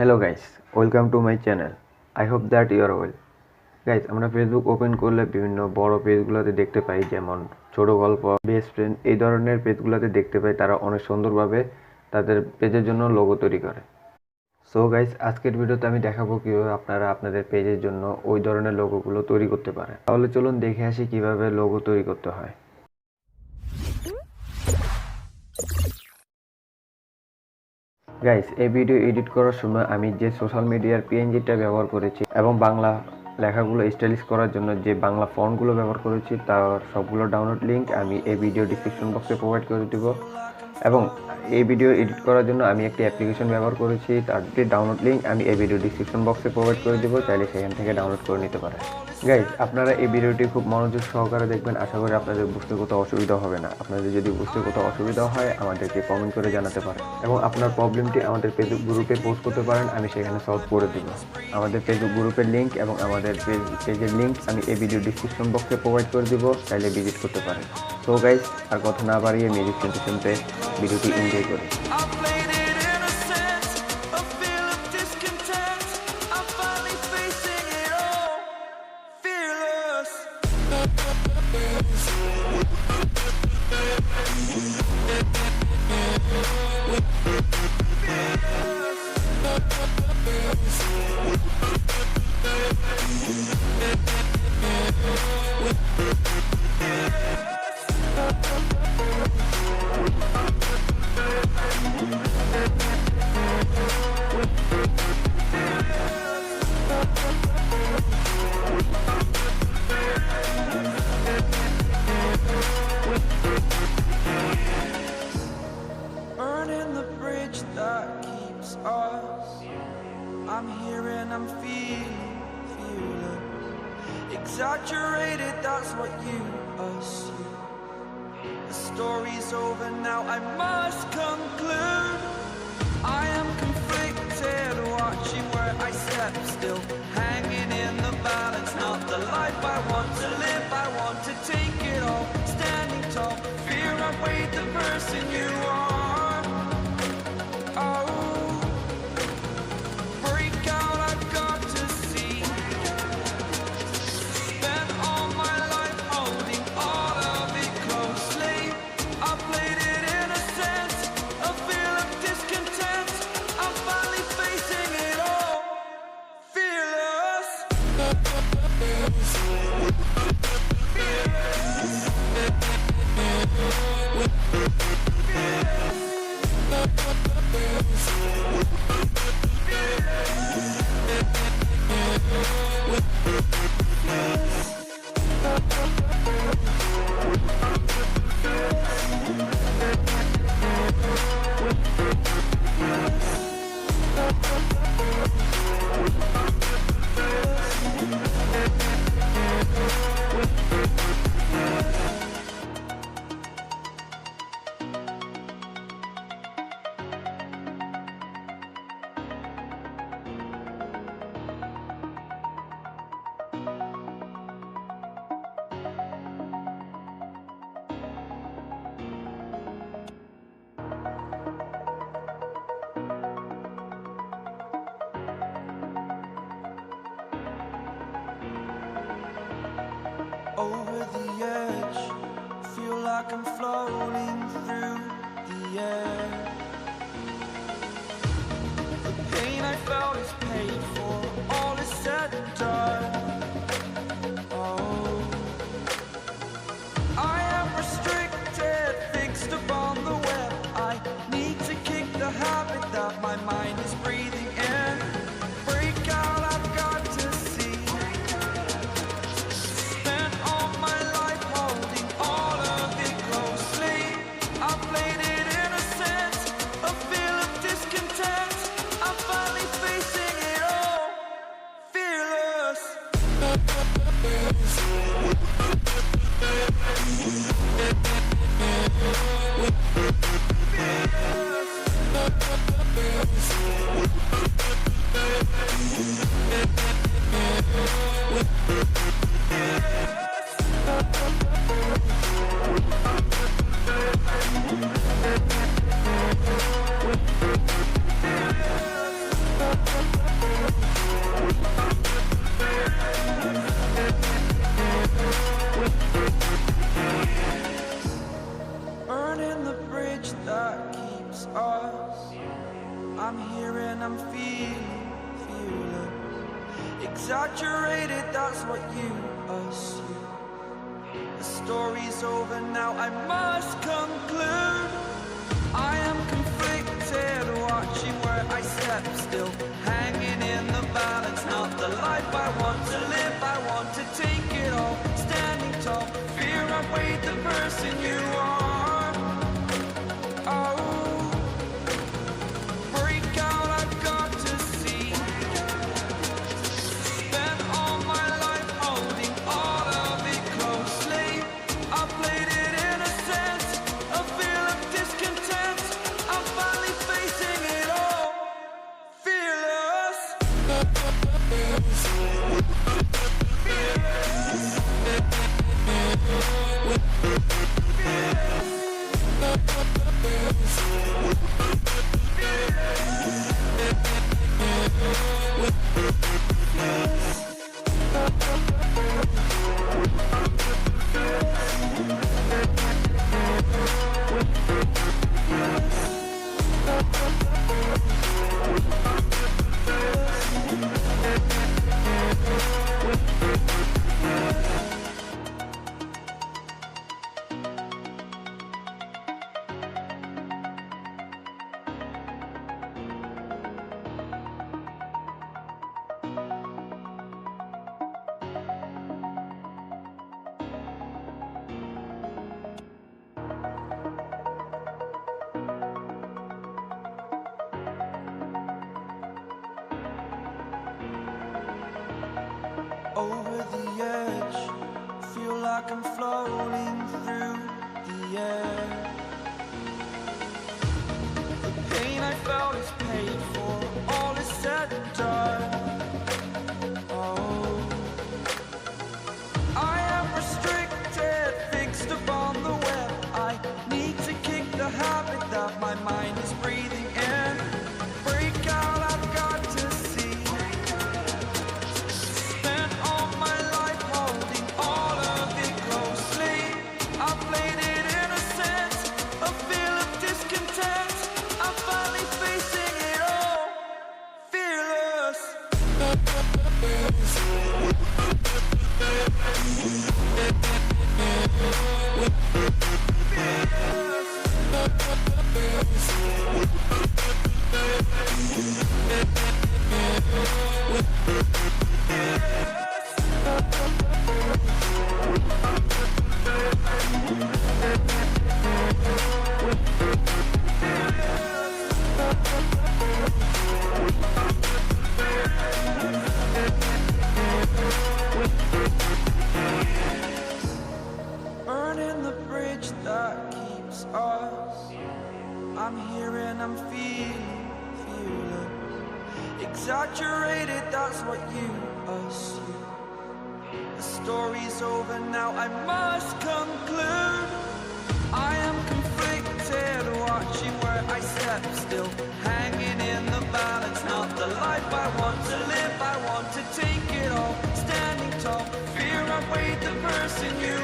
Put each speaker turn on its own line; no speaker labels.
Hello guys, welcome to my channel. I hope that you are well. Guys, আমরা Facebook open করলে বিভিন্ন বড় পেজগুলোতে দেখতে পাই, যেমন ছোট গল্প, বেস্ট ফ্রেন্ড, এই ধরনের পেজগুলোতে দেখতে পাই তারা অনেক সুন্দরভাবে তাদের পেজের জন্য লোগো তৈরি করে। সো গাইস, আজকের ভিডিওতে আমি দেখাবো কিভাবে আপনারা আপনাদের পেজের জন্য ওই ধরনের লোগোগুলো তৈরি করতে পারেন। তাহলে চলুন দেখে আসি কিভাবে লোগো তৈরি করতে হয়। গাইস, এই ভিডিও এডিট করার সময় আমি যে সোশ্যাল মিডিয়ার পিএনজিটা ব্যবহার করেছি এবং বাংলা লেখাগুলো স্টাইলিশ করার জন্য যে বাংলা ফন্টগুলো ব্যবহার করেছি তার সবগুলো ডাউনলোড লিঙ্ক আমি এই ভিডিও ডিসক্রিপশন বক্সে প্রোভাইড করে দেব। এবং এই ভিডিও এডিট করার জন্য আমি একটি অ্যাপ্লিকেশন ব্যবহার করেছি, তার ডাউনলোড লিঙ্ক আমি এই ভিডিও ডিসক্রিপশন বক্সে প্রোভাইড করে দেবো, চাইলে সেখান থেকে ডাউনলোড করে নিতে পারেন। গাইজ, আপনারা এই ভিডিওটি খুব মনোযোগ সহকারে দেখবেন, আশা করি আপনাদের বুঝতে কোথাও অসুবিধা হবে না। আপনাদের যদি বুঝতে কোথাও অসুবিধা হয় আমাদেরকে কমেন্ট করে জানাতে পারেন এবং আপনার প্রবলেমটি আমাদের ফেসবুক গ্রুপে পোস্ট করতে পারেন, আমি সেখানে সলভ করে দেব। আমাদের ফেসবুক গ্রুপের লিঙ্ক এবং আমাদের পেজের লিঙ্ক আমি এই ভিডিও ডিসক্রিপশন বক্সে প্রোভাইড করে দেবো, চাইলে ভিজিট করতে পারেন। সো গাইজ, আর কথা না বাড়িয়ে মিউজিক শুনতে শুনতে ভিডিওটি এনজয় করি।
I'm here and I'm feeling fearless. Exaggerated, that's what you assume. The story's over now, I must conclude. I am conflicted, watching where I step still, hanging in the balance. Not the life I want to live, I want to take it all. Standing tall, fear I weighed the person you are. Oh, over the edge, feel like I'm floating through the air. The pain I felt is paid for, all is said and done. Oh, I am restricted, fixed upon the web. I need to kick the habit that my mind is breathing in. Break out, I've got to see. Spent all my life holding all of it closely. I played it in a sense, a feel of discontent. I finally faced hearing I'm feeling fearless. Exaggerated, that's what you assume. The story's over now, I must conclude. I am conflicted, watching where I step still, hanging in the balance. Not the life I want to live, I want to take it all. Standing tall, fear I weighed the person you are. Oh, break out, I've got to see. Spent all my life holding all of it closely. I played it in a sense, a feel of discontent. I'm finally facing it all, fearless. Over the edge, feel like I'm floating through the air. The pain I felt is paid for, all is said and done. Oh, I am restricted, fixed upon the web. I need to kick the habit that my mind is breathing in. Break out, I've got to see. Spent all my life holding all of it closely. I played it in a sense, a feel of discontent. I'm finally facing it all, fearless. Burning the bridge that keeps us. I'm here and I'm feeling fearless. Exaggerated, that's what you assume. The story's over now, I must conclude. I am conflicted, watching where I step still, hanging in the balance. Not the life I want to live, I want to take it all. Standing tall, fear I weighed the person you